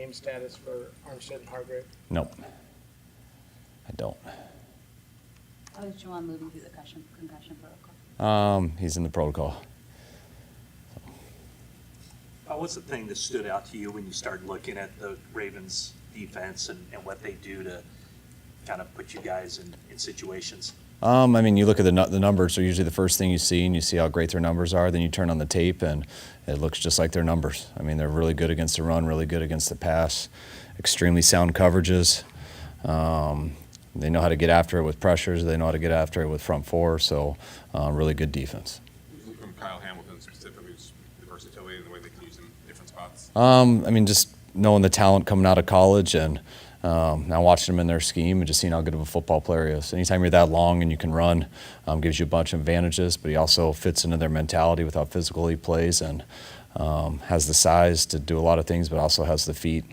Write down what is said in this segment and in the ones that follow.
game status for Armstead and Hargrave? Nope, I don't. How is Juwan moving through the concussion protocol? He's in the protocol. What's the thing that stood out to you when you started looking at the Ravens defense and what they do to kind of put you guys in situations? I mean, you look at the numbers are usually the first thing you see, and you see how great their numbers are. Then you turn on the tape, and it looks just like their numbers. I mean, they're really good against the run, really good against the pass, extremely sound coverages. They know how to get after it with pressures. They know how to get after it with front four, so really good defense. From Kyle Hamilton specifically, just the versatility and the way they can use him in different spots? I mean, just knowing the talent coming out of college and now watching him in their scheme and just seeing how good of a football player he is. Anytime you're that long and you can run, gives you a bunch of advantages, but he also fits into their mentality with how physical he plays and has the size to do a lot of things, but also has the feet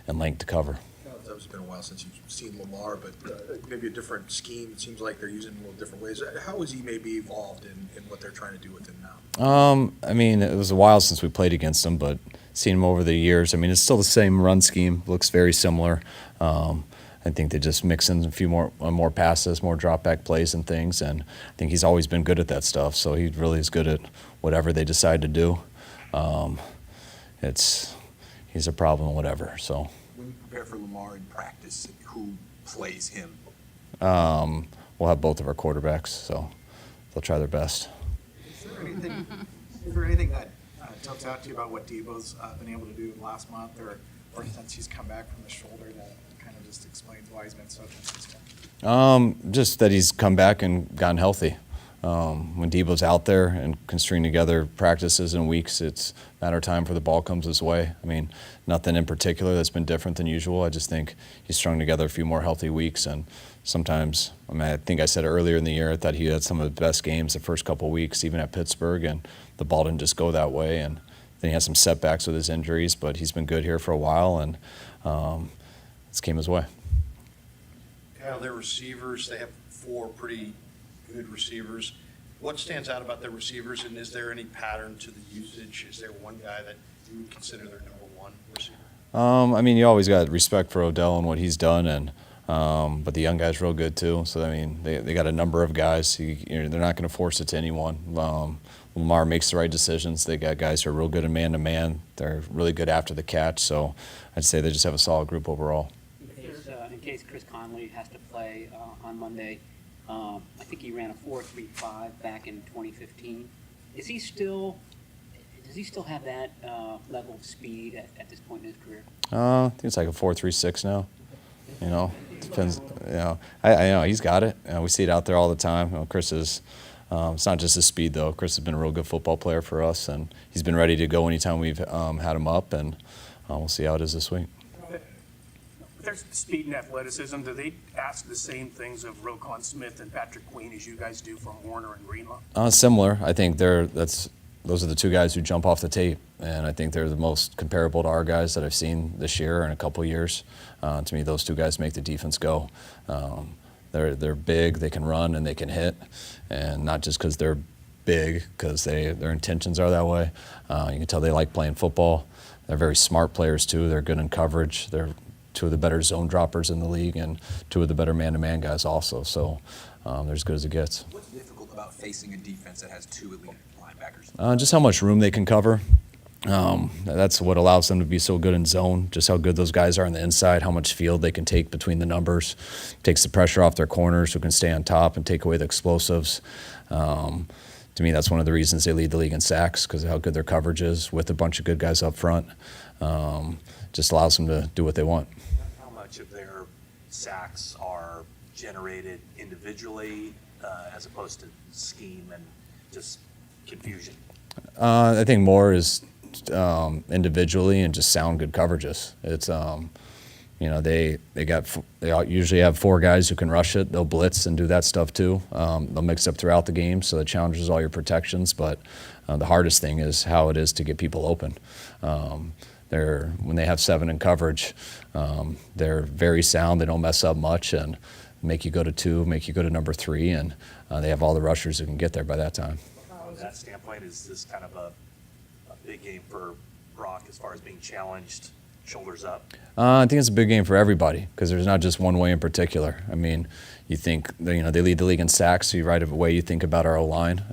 and length to cover. It's been a while since you've seen Lamar, but maybe a different scheme. It seems like they're using him in little different ways. How has he maybe evolved in what they're trying to do with him now? I mean, it was a while since we played against him, but seen him over the years. I mean, it's still the same run scheme. Looks very similar. I think they just mix in a few more passes, more drop back plays and things, and I think he's always been good at that stuff. So he really is good at whatever they decide to do. He's a problem, whatever. So. When you prepare for Lamar in practice, who plays him? We'll have both of our quarterbacks, so they'll try their best. Is there anything that jumps out to you about what Deebo's been able to do last month or since he's come back from the shoulder that kind of just explains why he's been so consistent? Just that he's come back and gotten healthy. When Deebo's out there and can string together practices in weeks, it's a matter of time for the ball comes his way. I mean, nothing in particular that's been different than usual. I just think he's strung together a few more healthy weeks, and sometimes, I mean, I think I said earlier in the year, I thought he had some of the best games the first couple of weeks, even at Pittsburgh, and the ball didn't just go that way. And then he had some setbacks with his injuries, but he's been good here for a while, and it's came his way. Kyle, their receivers, they have 4 pretty good receivers. What stands out about their receivers, and is there any pattern to the usage? Is there one guy that you would consider their number 1 receiver? I mean, you always got respect for Odell and what he's done, and but the young guy's real good too. So I mean, they got a number of guys. They're not going to force it to anyone. Lamar makes the right decisions. They got guys who are real good in man-to-man. They're really good after the catch. So I'd say they just have a solid group overall. In case Chris Conley has to play on Monday, I think he ran a 4.35 back in 2015. Does he still have that level of speed at this point in his career? I think it's like a 4.36 now. You know, depends. You know, I know he's got it. We see it out there all the time. You know, Chris is. It's not just his speed though. Chris has been a real good football player for us, and he's been ready to go anytime we've had him up, and we'll see how it is this week. There's speed and athleticism. Do they ask the same things of Roquan Smith and Patrick Queen as you guys do from Warner and Greenlaw? Similar. I think those are the 2 guys who jump off the tape, and I think they're the most comparable to our guys that I've seen this year and a couple of years. To me, those 2 guys make the defense go. They're big, they can run, and they can hit, and not just because they're big, because their intentions are that way. You can tell they like playing football. They're very smart players too. They're good in coverage. They're 2 of the better zone droppers in the league, and 2 of the better man-to-man guys also. So they're as good as it gets. What's difficult about facing a defense that has 2 elite linebackers? Just how much room they can cover. That's what allows them to be so good in zone, just how good those guys are on the inside, how much field they can take between the numbers. Takes the pressure off their corners who can stay on top and take away the explosives. To me, that's one of the reasons they lead the league in sacks, because of how good their coverage is with a bunch of good guys up front. Just allows them to do what they want. How much of their sacks are generated individually as opposed to scheme and just confusion? I think more is individually and just sound good coverages. It's they usually have 4 guys who can rush it. They'll blitz and do that stuff too. They'll mix up throughout the game, so it challenges all your protections. But the hardest thing is how it is to get people open. When they have 7 in coverage, they're very sound. They don't mess up much and make you go to 2, make you go to number 3, and they have all the rushers who can get there by that time. From that standpoint, is this kind of a big game for Brock as far as being challenged shoulders up? I think it's a big game for everybody because there's not just one way in particular. I mean, you think they lead the league in sacks, so right away you think about our O-line,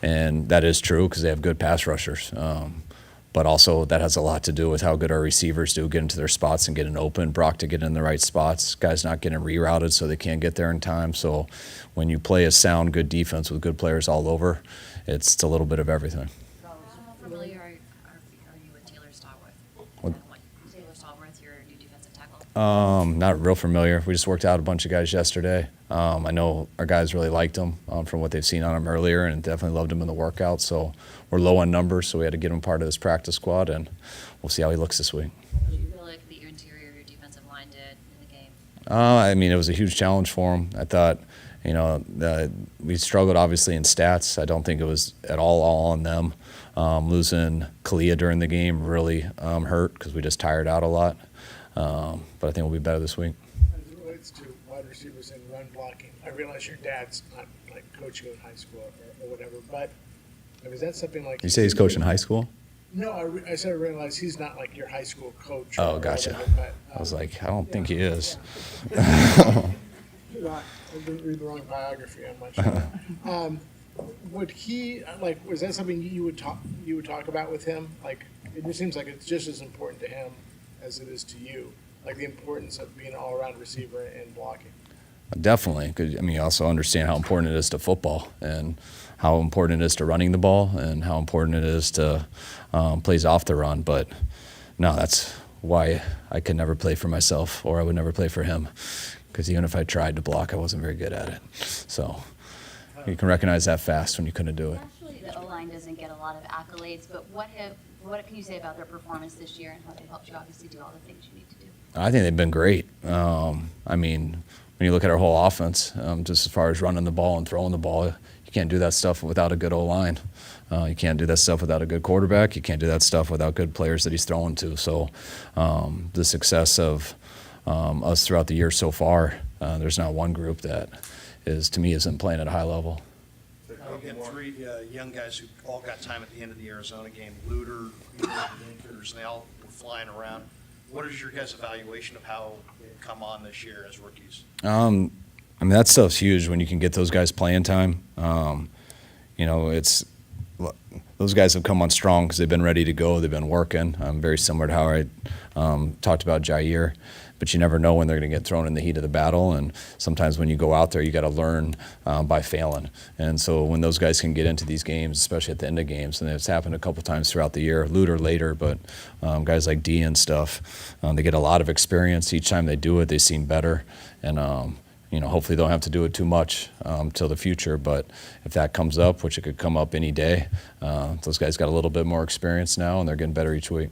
and that is true because they have good pass rushers. But also that has a lot to do with how good our receivers do get into their spots and getting open. Brock to get in the right spots. Guys not getting rerouted so they can't get there in time. So when you play a sound, good defense with good players all over, it's a little bit of everything. How familiar are you with Taylor Stallworth? What? Taylor Stallworth, your new defensive tackle? Not real familiar. We just worked out a bunch of guys yesterday. I know our guys really liked him from what they've seen on him earlier, and definitely loved him in the workout. So we're low on numbers, so we had to get him part of this practice squad, and we'll see how he looks this week. Do you feel like your interior, your defensive line did in the game? I mean, it was a huge challenge for him. I thought, we struggled obviously in stats. I don't think it was at all on them. Losing Kalia during the game really hurt because we just tired out a lot. But I think we'll be better this week. As it relates to wide receivers and run blocking, I realize your dad's not like coaching in high school or whatever, but is that something like? You say he's coaching high school? No, I said I realize he's not like your high school coach. Oh, or gotcha. whatever, but, I was like, I don't think he is. I didn't read the wrong biography. I'm not sure. Would he was that something you would talk about with him? Like, it just seems like it's just as important to him as it is to you, like the importance of being an all-around receiver and blocking. Definitely. 'Cause, I mean, you also understand how important it is to football and how important it is to running the ball and how important it is to plays off the run. But no, that's why I could never play for myself, or I would never play for him, because even if I tried to block, I wasn't very good at it. So you can recognize that fast when you couldn't do it. Actually, the O-line doesn't get a lot of accolades, but what can you say about their performance this year and how they've helped you obviously do all the things you need to do? I think they've been great. I mean, when you look at our whole offense, just as far as running the ball and throwing the ball, you can't do that stuff without a good O-line. You can't do that stuff without a good quarterback. You can't do that stuff without good players that he's throwing to. So the success of us throughout the year so far, there's not one group that to me, isn't playing at a high level. You had three young guys who all got time at the end of the Arizona game. Luter, Linkers, and they all were flying around. What is your guys' evaluation of how they've come on this year as rookies? I mean, that stuff's huge when you can get those guys playing time. Those guys have come on strong because they've been ready to go. They've been working. Very similar to how I talked about Jair. But you never know when they're going to get thrown in the heat of the battle. And sometimes when you go out there, you got to learn by failing. And so when those guys can get into these games, especially at the end of games, and it's happened a couple times throughout the year, Luter later, but guys like D and stuff, they get a lot of experience. Each time they do it, they seem better. And hopefully they don't have to do it too much till the future. But if that comes up, which it could come up any day, those guys got a little bit more experience now, and they're getting better each week.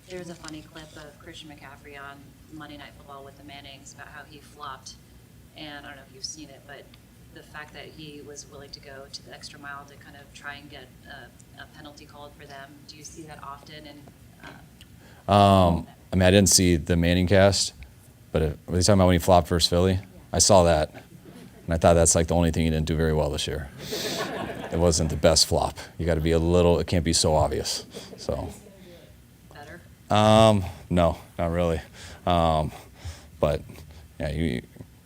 There's a funny clip of Christian McCaffrey on Monday Night Football with the Mannings about how he flopped. And I don't know if you've seen it, but the fact that he was willing to go to the extra mile to kind of try and get a penalty called for them. Do you see that often? I didn't see the Manning cast, but were you talking about when he flopped versus Philly? I saw that, and I thought that's like the only thing he didn't do very well this year. It wasn't the best flop. You got to be it can't be so obvious. So. Better? No, not really. But yeah, you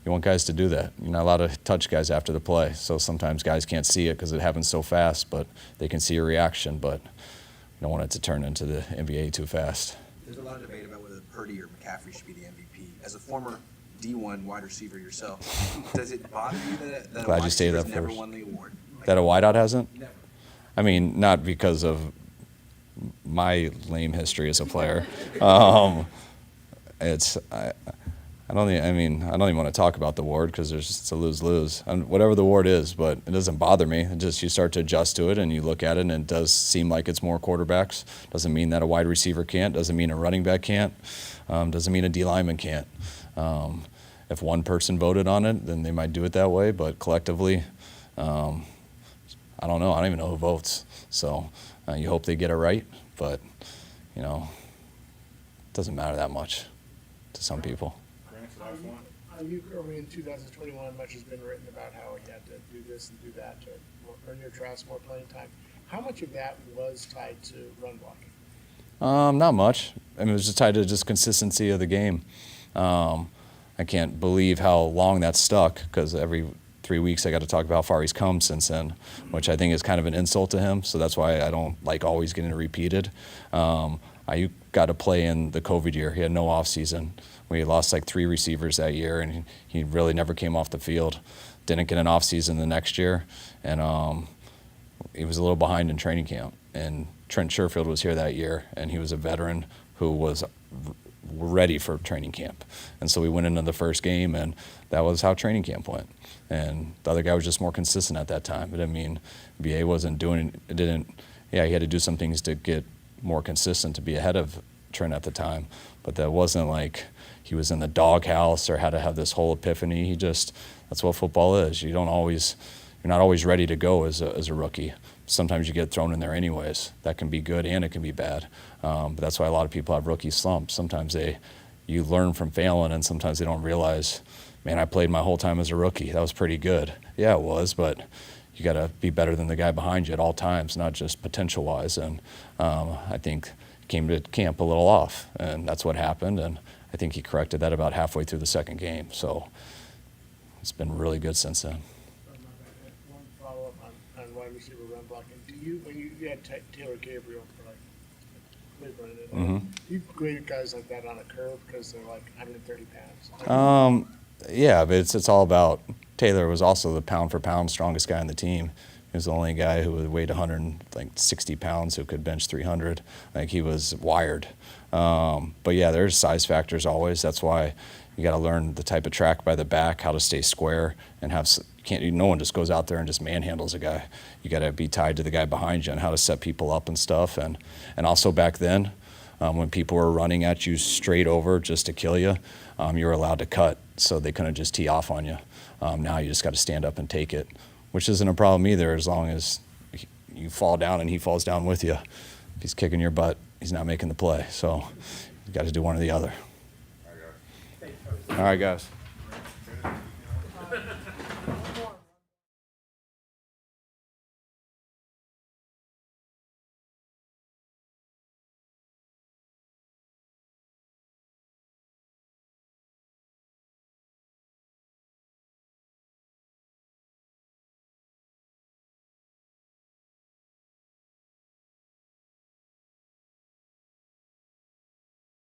want guys to do that. You're not allowed to touch guys after the play. So sometimes guys can't see it because it happens so fast, but they can see a reaction. But you don't want it to turn into the NBA too fast. There's a lot of debate about whether Purdy or McCaffrey should be the MVP. As a former D1 wide receiver yourself, does it bother you that a Glad wide you stated receiver's that never first. won the award? That a wideout hasn't? Never. I mean, not because of my lame history as a player. I don't even want to talk about the award because it's a lose-lose. Whatever the award is, but it doesn't bother me. It just, you start to adjust to it and you look at it and it does seem like it's more quarterbacks. Doesn't mean that a wide receiver can't. Doesn't mean a running back can't. Doesn't mean a D lineman can't. If one person voted on it, then they might do it that way. But collectively, I don't know. I don't even know who votes. So you hope they get it right, but it doesn't matter that much to some people. You early in 2021, much has been written about how he had to do this and do that to earn your trust, more playing time. How much of that was tied to run blocking? Not much. I mean, it was just tied to just consistency of the game. I can't believe how long that stuck because every 3 weeks I got to talk about how far he's come since then, which I think is kind of an insult to him. So that's why I don't like always getting it repeated. Aiyuk got to play in the COVID year. He had no off season. We lost like 3 receivers that year, and he really never came off the field. Didn't get an off season the next year, and he was a little behind in training camp. And Trent Sherfield was here that year, and he was a veteran who was ready for training camp. And so we went into the first game, and that was how training camp went. And the other guy was just more consistent at that time. It didn't mean BA wasn't doing it. He had to do some things to get more consistent to be ahead of Trent at the time. But that wasn't like he was in the doghouse or had to have this whole epiphany. That's what football is. You're not always ready to go as a rookie. Sometimes you get thrown in there anyways. That can be good and it can be bad. But that's why a lot of people have rookie slumps. Sometimes you learn from failing, and sometimes they don't realize, man, I played my whole time as a rookie. That was pretty good. Yeah, it was, but you got to be better than the guy behind you at all times, not just potential-wise. And I think came to camp a little off, and that's what happened. And I think he corrected that about halfway through the second game. So it's been really good since then. One follow-up on wide receiver run blocking. When you had Taylor Gabriel for like Cleveland, you grade guys like that on a curve because they're like 130 pounds? Yeah, but it's all about Taylor was also the pound-for-pound strongest guy on the team. He was the only guy who weighed 160 pounds who could bench 300. Like, he was wired. But yeah, there's size factors always. That's why you got to learn the type of track by the back, how to stay square, and no one just goes out there and just manhandles a guy. You got to be tied to the guy behind you and how to set people up and stuff. And also back then, when people were running at you straight over just to kill you, you were allowed to cut, so they couldn't just tee off on you. Now you just got to stand up and take it, which isn't a problem either, as long as you fall down and he falls down with you. If he's kicking your butt, he's not making the play. So you got to do one or the other. All right, guys.